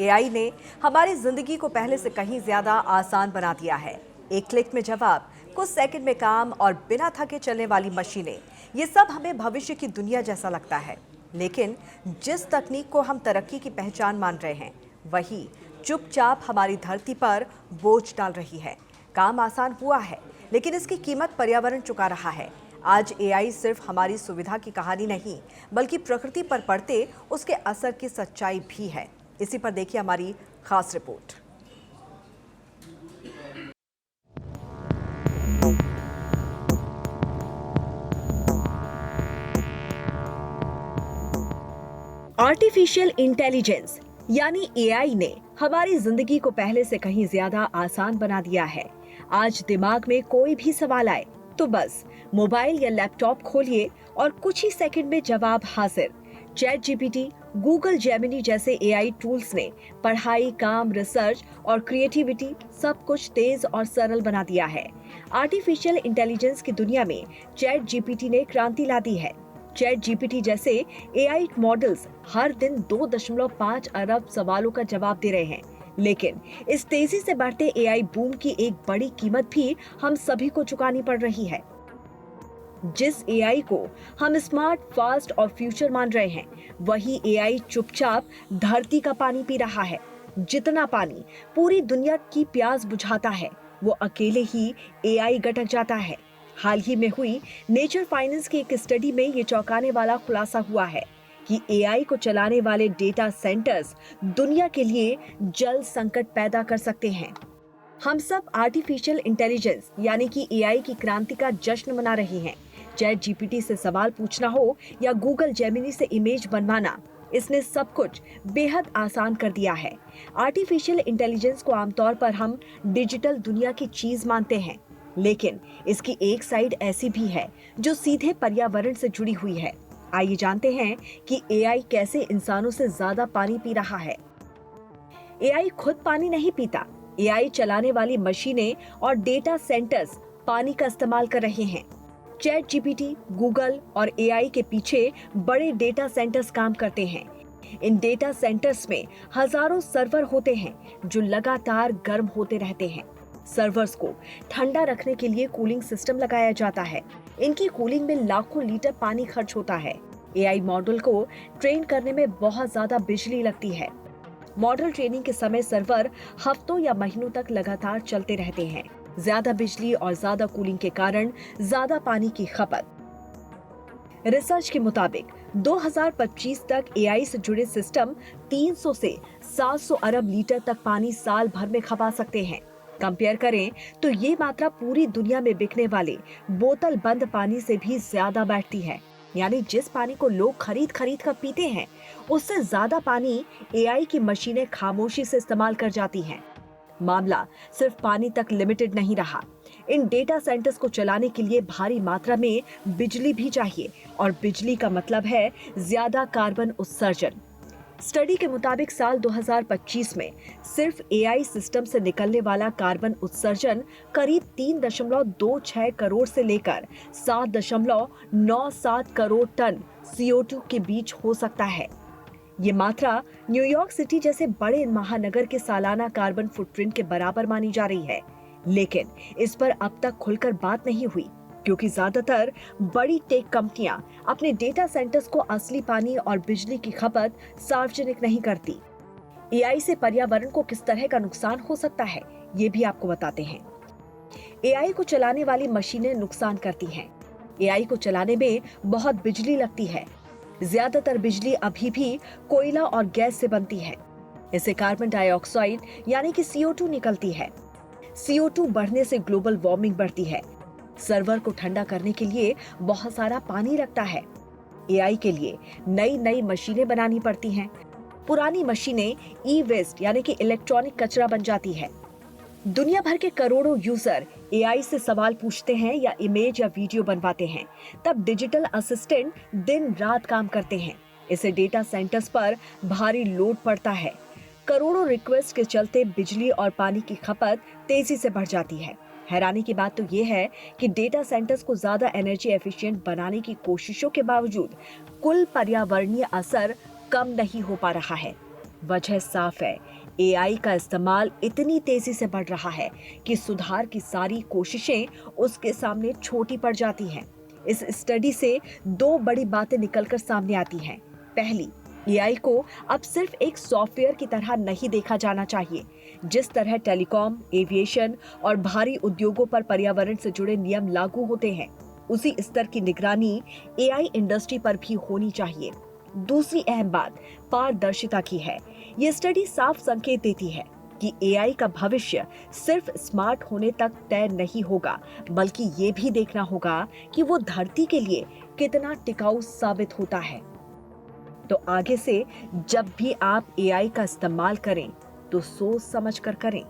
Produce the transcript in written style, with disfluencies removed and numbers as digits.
AI ने हमारी जिंदगी को पहले से कहीं ज्यादा आसान बना दिया है। एक क्लिक में जवाब, कुछ सेकंड में काम और बिना थके चलने वाली मशीनें, ये सब हमें भविष्य की दुनिया जैसा लगता है। लेकिन जिस तकनीक को हम तरक्की की पहचान मान रहे हैं, वही चुपचाप हमारी धरती पर बोझ डाल रही है। काम आसान हुआ है, लेकिन इसकी कीमत पर्यावरण चुका रहा है। आज एआई सिर्फ हमारी सुविधा की कहानी नहीं, बल्कि प्रकृति पर पड़ते उसके असर की सच्चाई भी है। इसी पर देखिए हमारी खास रिपोर्ट। आर्टिफिशियल इंटेलिजेंस यानी एआई ने हमारी जिंदगी को पहले से कहीं ज्यादा आसान बना दिया है। आज दिमाग में कोई भी सवाल आए तो बस मोबाइल या लैपटॉप खोलिए और कुछ ही सेकंड में जवाब हाजिर। चैट जीपीटी, गूगल जेमिनी जैसे एआई टूल्स ने पढ़ाई, काम, रिसर्च और क्रिएटिविटी सब कुछ तेज और सरल बना दिया है। आर्टिफिशियल इंटेलिजेंस की दुनिया में चैट जीपीटी ने क्रांति ला दी है। चैट जीपीटी जैसे एआई मॉडल्स हर दिन 2.5 अरब सवालों का जवाब दे रहे हैं। लेकिन इस तेजी से बढ़ते एआई बूम की एक बड़ी कीमत भी हम सभी को चुकानी पड़ रही है। जिस एआई को हम स्मार्ट, फास्ट और फ्यूचर मान रहे हैं, वही एआई चुपचाप धरती का पानी पी रहा है। जितना पानी पूरी दुनिया की प्यास बुझाता है, वो अकेले ही एआई गटक जाता है। हाल ही में हुई नेचर फाइनेंस की एक स्टडी में ये चौंकाने वाला खुलासा हुआ है कि एआई को चलाने वाले डेटा सेंटर्स दुनिया के लिए जल संकट पैदा कर सकते हैं। हम सब आर्टिफिशियल इंटेलिजेंस यानी कि एआई की क्रांति का जश्न मना रहे हैं। चैट जीपीटी से सवाल पूछना हो या गूगल जेमिनी से इमेज बनवाना, इसने सब कुछ बेहद आसान कर दिया है। आर्टिफिशियल इंटेलिजेंस को आमतौर पर हम डिजिटल दुनिया की चीज मानते हैं, लेकिन इसकी एक साइड ऐसी भी है जो सीधे पर्यावरण से जुड़ी हुई है। आइए जानते हैं कि एआई कैसे इंसानों से ज्यादा पानी पी रहा है। एआई खुद पानी नहीं पीता। एआई चलाने वाली मशीनें और डेटा सेंटर्स पानी का इस्तेमाल कर रहे हैं। चैट जीपीटी, गूगल और एआई के पीछे बड़े डेटा सेंटर्स काम करते हैं। इन डेटा सेंटर्स में हजारों सर्वर होते हैं जो लगातार गर्म होते रहते हैं। सर्वर्स को ठंडा रखने के लिए कूलिंग सिस्टम लगाया जाता है। इनकी कूलिंग में लाखों लीटर पानी खर्च होता है। एआई मॉडल को ट्रेन करने में बहुत ज्यादा बिजली लगती है। मॉडल ट्रेनिंग के समय सर्वर हफ्तों या महीनों तक लगातार चलते रहते हैं। ज्यादा बिजली और ज्यादा कूलिंग के कारण ज्यादा पानी की खपत। रिसर्च के मुताबिक 2025 तक एआई से जुड़े सिस्टम 300 से 700 अरब लीटर तक पानी साल भर में खपा सकते हैं। कंपेयर करें तो ये मात्रा पूरी दुनिया में बिकने वाले बोतल बंद पानी से भी ज्यादा बैठती है। यानी जिस पानी को लोग खरीद खरीद कर पीते हैं, उससे ज्यादा पानी एआई की मशीनें खामोशी से इस्तेमाल कर जाती हैं। मामला सिर्फ पानी तक लिमिटेड नहीं रहा। इन डेटा सेंटर्स को चलाने के लिए भारी मात्रा में बिजली भी चाहिए, और बिजली का मतलब है ज्यादा कार्बन उत्सर्जन। स्टडी के मुताबिक साल 2025 में सिर्फ एआई सिस्टम से निकलने वाला कार्बन उत्सर्जन करीब 3.26 करोड़ से लेकर 7.97 करोड़ टन CO2 के बीच हो सकता है। ये मात्रा न्यूयॉर्क सिटी जैसे बड़े महानगर के सालाना कार्बन फुटप्रिंट के बराबर मानी जा रही है। लेकिन इस पर अब तक खुलकर बात नहीं हुई, क्योंकि ज्यादातर बड़ी टेक कंपनियां अपने डेटा सेंटर्स को असली पानी और बिजली की खपत सार्वजनिक नहीं करती। एआई से पर्यावरण को किस तरह का नुकसान हो सकता है, ये भी आपको बताते हैं। एआई को चलाने वाली मशीनें नुकसान करती हैं। एआई को चलाने में बहुत बिजली लगती है। ज्यादातर बिजली अभी भी कोयला और गैस से बनती है। इससे कार्बन डाइऑक्साइड यानी कि CO2 निकलती है। CO2 बढ़ने से ग्लोबल वार्मिंग बढ़ती है। सर्वर को ठंडा करने के लिए बहुत सारा पानी लगता है। एआई के लिए नई नई मशीनें बनानी पड़ती हैं। पुरानी मशीनें ई वेस्ट यानी कि इलेक्ट्रॉनिक कचरा बन जाती है। दुनिया भर के करोड़ों यूजर एआई से सवाल पूछते हैं या इमेज या वीडियो बनवाते हैं। तब डिजिटल असिस्टेंट दिन रात काम करते हैं। इससे डेटा सेंटर्स पर भारी लोड पड़ता है। करोड़ों रिक्वेस्ट के चलते बिजली और पानी की खपत तेजी से बढ़ जाती है। हैरानी की बात तो ये है कि डेटा सेंटर्स को ज्यादा एनर्जी एफिशिएंट बनाने की कोशिशों के बावजूद कुल पर्यावरणीय असर कम नहीं हो पा रहा है। वजह साफ है, एआई का इस्तेमाल इतनी तेजी से बढ़ रहा है कि सुधार की सारी कोशिशें उसके सामने छोटी पड़ जाती हैं। इस स्टडी से दो बड़ी बातें निकलकर सामने आती हैं। पहली, एआई को अब सिर्फ एक सॉफ्टवेयर की तरह नहीं देखा जाना चाहिए। जिस तरह टेलीकॉम, एविएशन और भारी उद्योगों पर पर्यावरण से जुड़े नियम लागू होते हैं, उसी स्तर की निगरानी एआई इंडस्ट्री पर भी होनी चाहिए। दूसरी अहम बात पारदर्शिता की है। ये स्टडी साफ संकेत देती है कि एआई का भविष्य सिर्फ स्मार्ट होने तक तय नहीं होगा, बल्कि ये भी देखना होगा कि वो धरती के लिए कितना टिकाऊ साबित होता है। तो आगे से जब भी आप एआई का इस्तेमाल करें, तो सोच समझ कर करें।